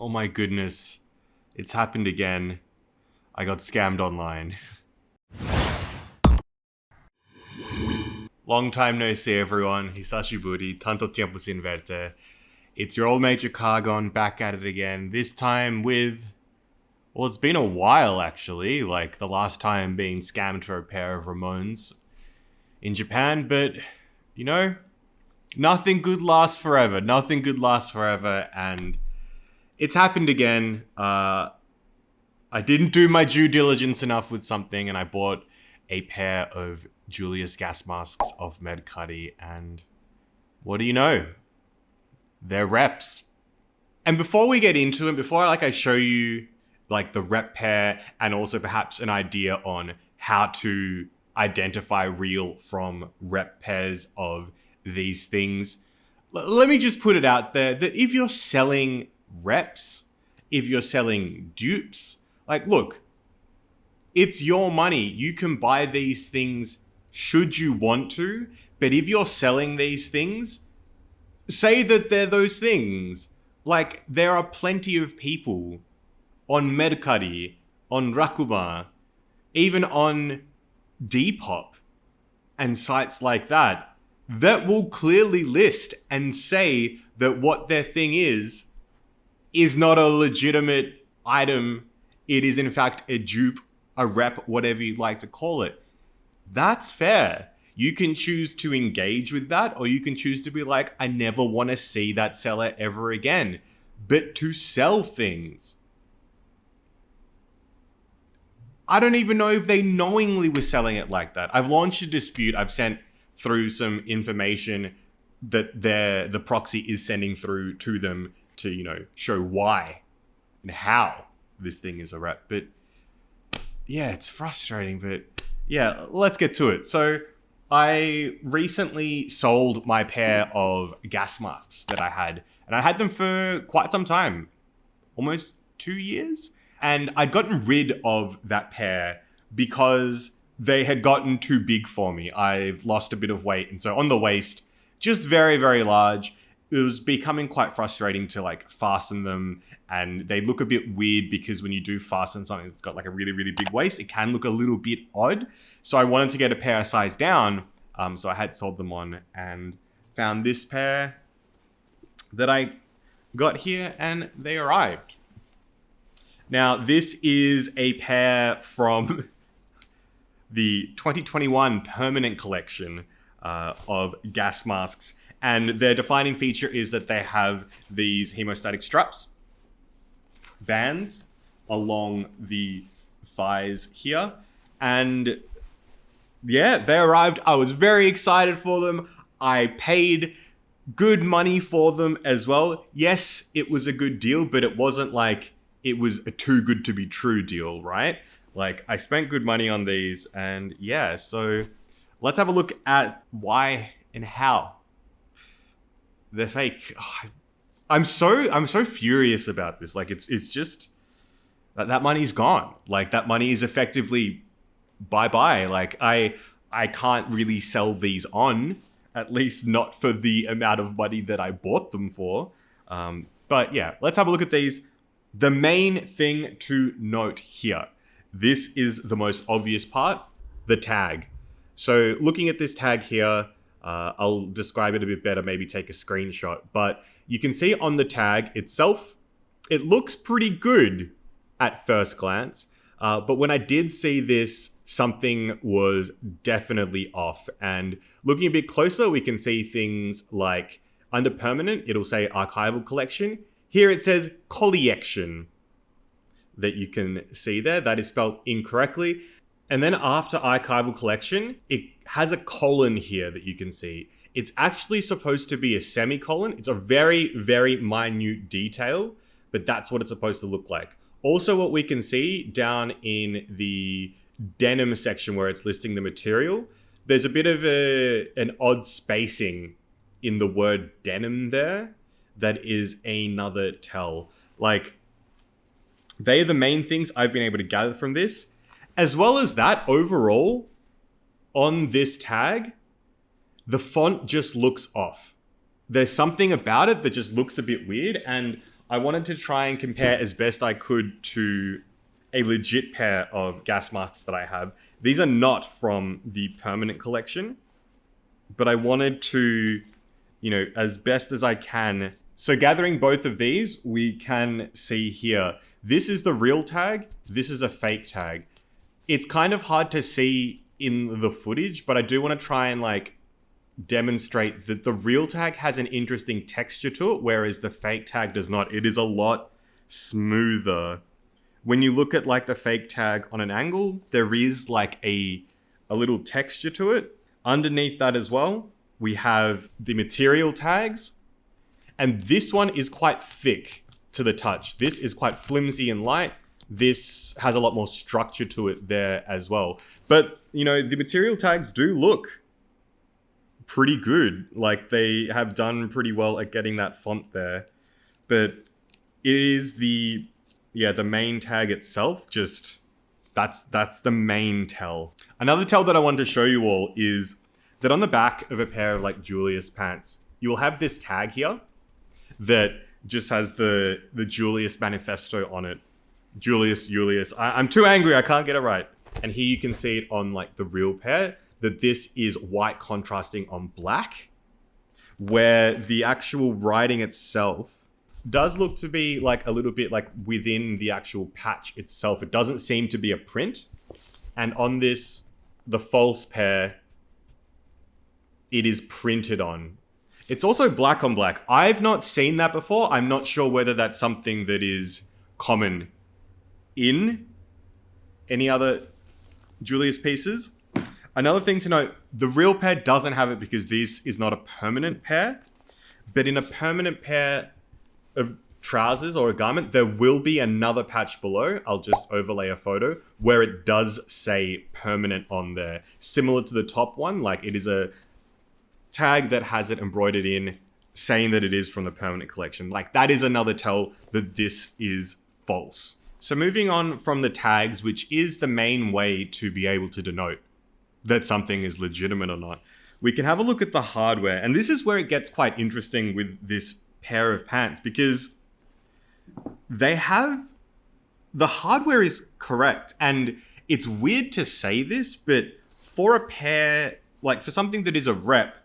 Oh my goodness. It's happened again. I got scammed online. Long time no see, everyone. Hisashiburi, tanto tiempo sin verte. It's your old mate Cargon back at it again. This time with... Well, it's been a while actually. Like the last time being scammed for a pair of Ramones in Japan. But, you know, nothing good lasts forever. Nothing good lasts forever. And it's happened again. I didn't do my due diligence enough with something and I bought a pair of Julius gas masks off Medcuddy, and what do you know? They're reps. And before we get into it, before I show you like the rep pair and also perhaps an idea on how to identify real from rep pairs of these things, let me just put it out there that if you're selling reps, if you're selling dupes, like look, it's your money. You can buy these things should you want to, but if you're selling these things, say that they're those things. Like, there are plenty of people on Mercari, on Rakuma, even on Depop and sites like that will clearly list and say that what their thing is not a legitimate item. It is in fact a dupe, a rep, whatever you'd like to call it. That's fair. You can choose to engage with that, or you can choose to be like, I never want to see that seller ever again. But to sell things, I don't even know if they knowingly were selling it like that. I've launched a dispute. I've sent through some information that the proxy is sending through to them to, you know, show why and how this thing is a rep. But yeah, it's frustrating, but yeah, let's get to it. So I recently sold my pair of gas masks that I had, and I had them for quite some time, almost 2 years. And I'd gotten rid of that pair because they had gotten too big for me. I've lost a bit of weight, and so on the waist, just very, very large. It was becoming quite frustrating to like fasten them, and they look a bit weird because when you do fasten something that's got like a really, really big waist, it can look a little bit odd. So I wanted to get a pair size down. So I had sold them on and found this pair that I got here, and they arrived. Now, this is a pair from the 2021 permanent collection of gas masks. And their defining feature is that they have these hemostatic straps, bands along the thighs here. And yeah, they arrived. I was very excited for them. I paid good money for them as well. Yes, it was a good deal, but it wasn't like it was a too good to be true deal, right? Like, I spent good money on these, and yeah, so let's have a look at why and how they're fake. Oh, I'm so furious about this. Like, it's just that money's gone. Like, that money is effectively bye-bye. Like, I can't really sell these on, at least not for the amount of money that I bought them for. But yeah, let's have a look at these. The main thing to note here, this is the most obvious part, the tag. So looking at this tag here, I'll describe it a bit better, maybe take a screenshot. But you can see on the tag itself, it looks pretty good at first glance. But when I did see this, something was definitely off. And looking a bit closer, we can see things like under permanent, it'll say archival collection. Here it says collection that you can see there. That is spelled incorrectly. And then after archival collection, it has a colon here that you can see. It's actually supposed to be a semicolon. It's a very, very minute detail, but that's what it's supposed to look like. Also, what we can see down in the denim section where it's listing the material, there's a bit of an odd spacing in the word denim there. That is another tell. Like, they are the main things I've been able to gather from this. As well as that, overall, on this tag, the font just looks off. There's something about it that just looks a bit weird. And I wanted to try and compare as best I could to a legit pair of gas masks that I have. These are not from the permanent collection, but I wanted to, as best as I can. So gathering both of these, we can see here, this is the real tag, this is a fake tag. It's kind of hard to see in the footage, but I do want to try and demonstrate that the real tag has an interesting texture to it, whereas the fake tag does not. It is a lot smoother. When you look at the fake tag on an angle, there is a little texture to it. Underneath that as well, we have the material tags, and this one is quite thick to the touch. This is quite flimsy and light. This has a lot more structure to it there as well. But, the material tags do look pretty good. They have done pretty well at getting that font there. But it is the main tag itself, just that's the main tell. Another tell that I wanted to show you all is that on the back of a pair of Julius pants, you will have this tag here that just has the Julius manifesto on it. Julius. I'm too angry, I can't get it right. And here you can see it on the real pair, that this is white contrasting on black, where the actual writing itself does look to be a little bit within the actual patch itself. It doesn't seem to be a print. And on this, the false pair, it is printed on. It's also black on black. I've not seen that before. I'm not sure whether that's something that is common in any other Julius pieces. Another thing to note, the real pair doesn't have it because this is not a permanent pair. But in a permanent pair of trousers or a garment, there will be another patch below. I'll just overlay a photo where it does say permanent on there. Similar to the top one, it is a tag that has it embroidered in saying that it is from the permanent collection. That is another tell that this is false. So moving on from the tags, which is the main way to be able to denote that something is legitimate or not, we can have a look at the hardware. And this is where it gets quite interesting with this pair of pants, because the hardware is correct. And it's weird to say this, but for a pair, for something that is a rep,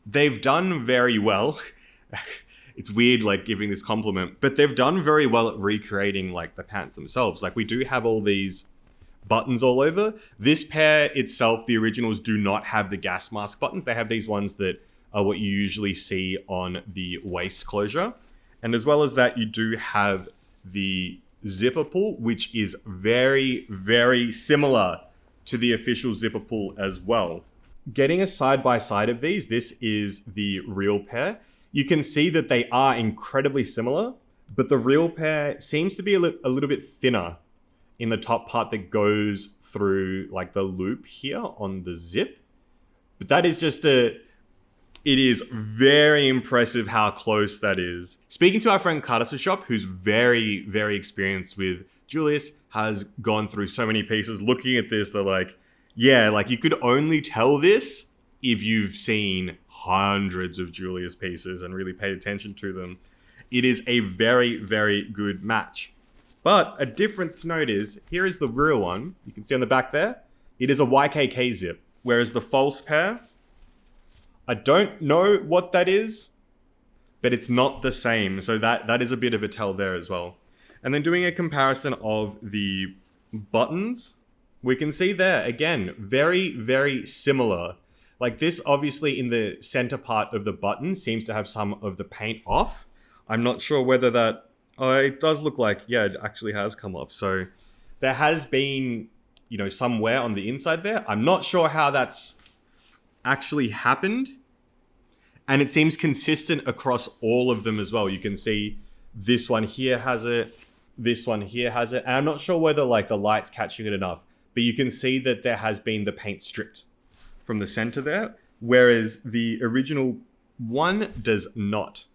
they've done very well. It's weird giving this compliment, but they've done very well at recreating the pants themselves. We do have all these buttons all over. This pair itself, the originals, do not have the gas mask buttons. They have these ones that are what you usually see on the waist closure. And as well as that, you do have the zipper pull, which is very, very similar to the official zipper pull as well. Getting a side by side of these, this is the real pair. You can see that they are incredibly similar, but the real pair seems to be a little bit thinner in the top part that goes through the loop here on the zip. But that is it is very impressive how close that is. Speaking to our friend Carter's shop, who's very, very experienced with Julius, has gone through so many pieces. Looking at this, they're you could only tell this if you've seen hundreds of Julius pieces and really paid attention to them. It is a very, very good match. But a difference to note is, here is the real one. You can see on the back there, it is a YKK zip. Whereas the false pair, I don't know what that is, but it's not the same. So that is a bit of a tell there as well. And then doing a comparison of the buttons, we can see there, again, very, very similar. This obviously in the center part of the button seems to have some of the paint off. I'm not sure whether that, it does look it actually has come off. So there has been, some wear on the inside there. I'm not sure how that's actually happened. And it seems consistent across all of them as well. You can see this one here has it, this one here has it. And I'm not sure whether the light's catching it enough, but you can see that there has been the paint stripped from the center there, whereas the original one does not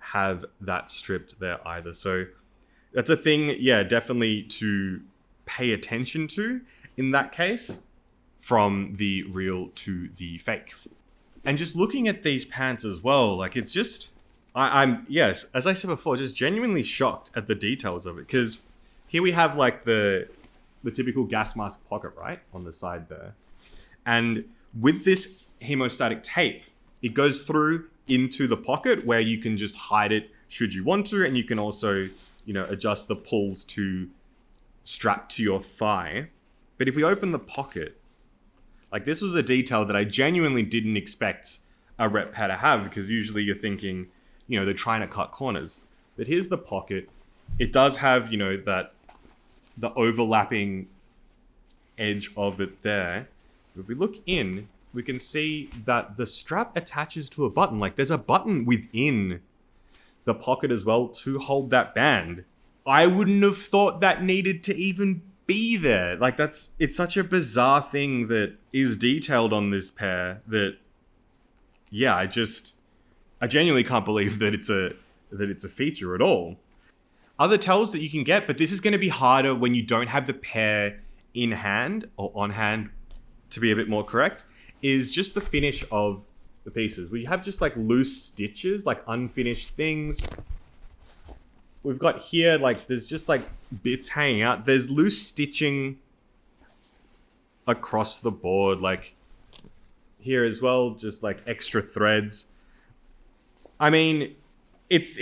have that stripped there either. So that's a thing, definitely to pay attention to in that case, from the real to the fake. And just looking at these pants as well, it's just I'm yes, as I said before, just genuinely shocked at the details of it, because here we have like the typical gas mask pocket, right, on the side there, and with this hemostatic tape, it goes through into the pocket where you can just hide it should you want to, and you can also, adjust the pulls to strap to your thigh. But if we open the pocket, like, this was a detail that I genuinely didn't expect a rep pair to have, because usually you're thinking, they're trying to cut corners. But here's the pocket. It does have, the overlapping edge of it there. If we look in, we can see that the strap attaches to a button. Like, there's a button within the pocket as well to hold that band. I wouldn't have thought that needed to even be there. Like, it's such a bizarre thing that is detailed on this pair that, yeah, I genuinely can't believe that it's a feature at all. Other tells that you can get, but this is going to be harder when you don't have the pair in hand, or on hand to be a bit more correct, is just the finish of the pieces. We have just like loose stitches, like unfinished things. We've got here, like, there's just like bits hanging out. There's loose stitching across the board, like here as well, just like extra threads. I mean, it's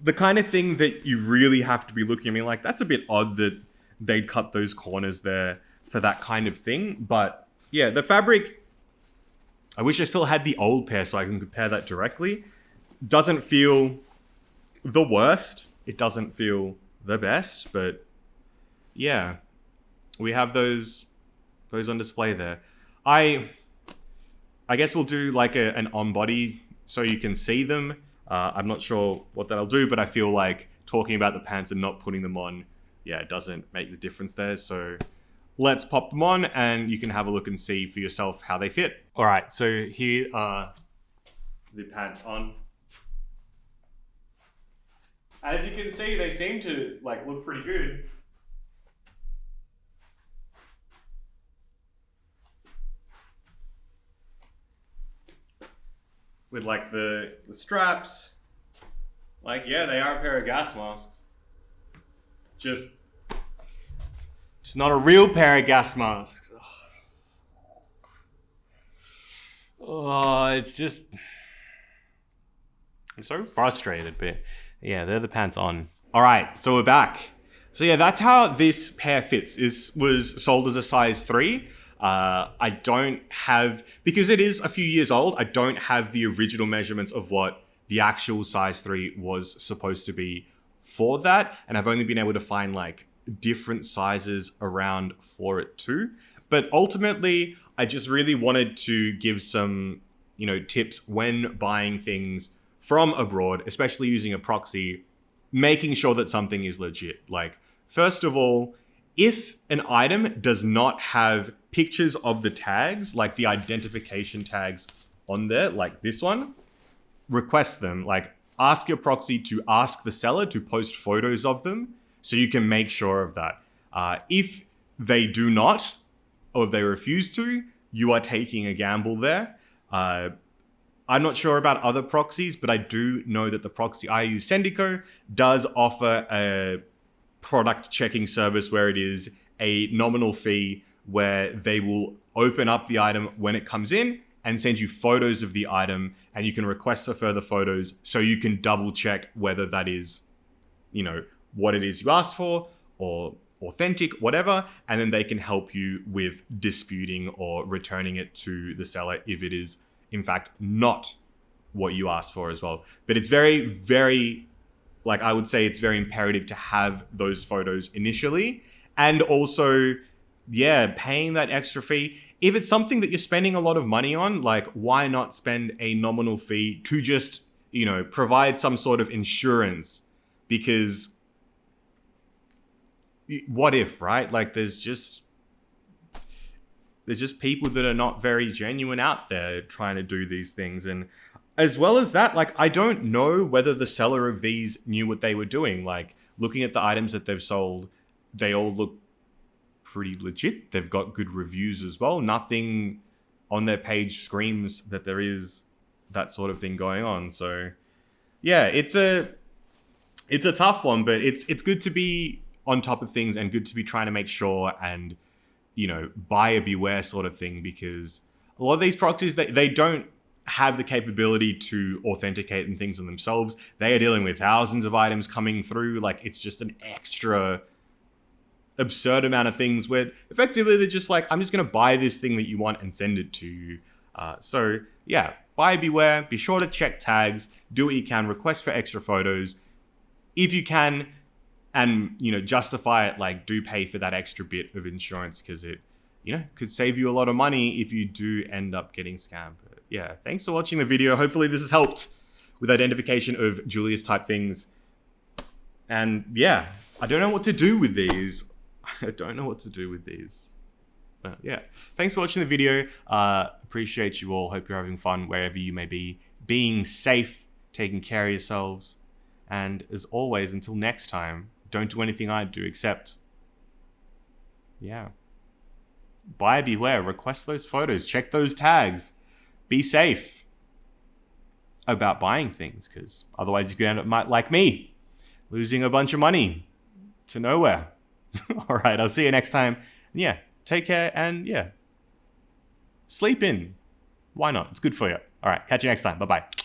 the kind of thing that you really have to be looking at me like, that's a bit odd that they'd cut those corners there for that kind of thing. But yeah, the fabric, I wish I still had the old pair so I can compare that directly. Doesn't feel the worst. It doesn't feel the best, but yeah, we have those on display there. I guess we'll do like an on-body so you can see them. I'm not sure what that'll do, but I feel like talking about the pants and not putting them on, yeah, it doesn't make the difference there. So let's pop them on and you can have a look and see for yourself how they fit. All right, so here are the pants on. As you can see, they seem to like look pretty good. With like the straps. Like, yeah, they are a pair of gas masks. Just not a real pair of gas masks. Oh, it's just, I'm so frustrated, but yeah, they're the pants on. All right, so we're back. So yeah, that's how this pair fits. This was sold as a size 3. I don't have, because it is a few years old, I don't have the original measurements of what the actual size 3 was supposed to be for that. And I've only been able to find like different sizes around for it too. But ultimately, I just really wanted to give some, tips when buying things from abroad, especially using a proxy, making sure that something is legit. Like, first of all, if an item does not have pictures of the tags, like the identification tags on there, like this one, request them. Like, ask your proxy to ask the seller to post photos of them so you can make sure of that. If they do not, or if they refuse to, you are taking a gamble there. I'm not sure about other proxies, but I do know that the proxy I use, Sendico, does offer a product checking service where it is a nominal fee where they will open up the item when it comes in and send you photos of the item, and you can request for further photos so you can double check whether that is, what it is you asked for or authentic, whatever, and then they can help you with disputing or returning it to the seller if it is in fact not what you asked for as well. But it's very, very, like, I would say it's very imperative to have those photos initially, and also, yeah, paying that extra fee. If it's something that you're spending a lot of money on, like, why not spend a nominal fee to just, provide some sort of insurance? Because what if, right? Like, there's just people that are not very genuine out there trying to do these things. And as well as that, like, I don't know whether the seller of these knew what they were doing. Like, looking at the items that they've sold, they all look pretty legit. They've got good reviews as well. Nothing on their page screams that there is that sort of thing going on. So yeah, it's a tough one, but it's good to be on top of things and good to be trying to make sure and, you know, buyer beware sort of thing, because a lot of these proxies, they don't have the capability to authenticate and things on themselves. They are dealing with thousands of items coming through. Like, it's just an extra absurd amount of things where effectively they're just like, I'm just going to buy this thing that you want and send it to you. So yeah, buyer beware. Be sure to check tags, do what you can, request for extra photos if you can, and, you know, justify it. Like, do pay for that extra bit of insurance, because it, you know, could save you a lot of money if you do end up getting scammed. But yeah, thanks for watching the video. Hopefully this has helped with identification of Julius type things. And yeah, I don't know what to do with these. But yeah, thanks for watching the video. Appreciate you all. Hope you're having fun wherever you may be. Being safe, taking care of yourselves. And as always, until next time, don't do anything I do except, yeah, buyer beware, request those photos, check those tags, be safe about buying things, because otherwise you could end up like me, losing a bunch of money to nowhere. All right, I'll see you next time. Yeah, take care, and yeah, sleep in. Why not? It's good for you. All right, catch you next time. Bye-bye.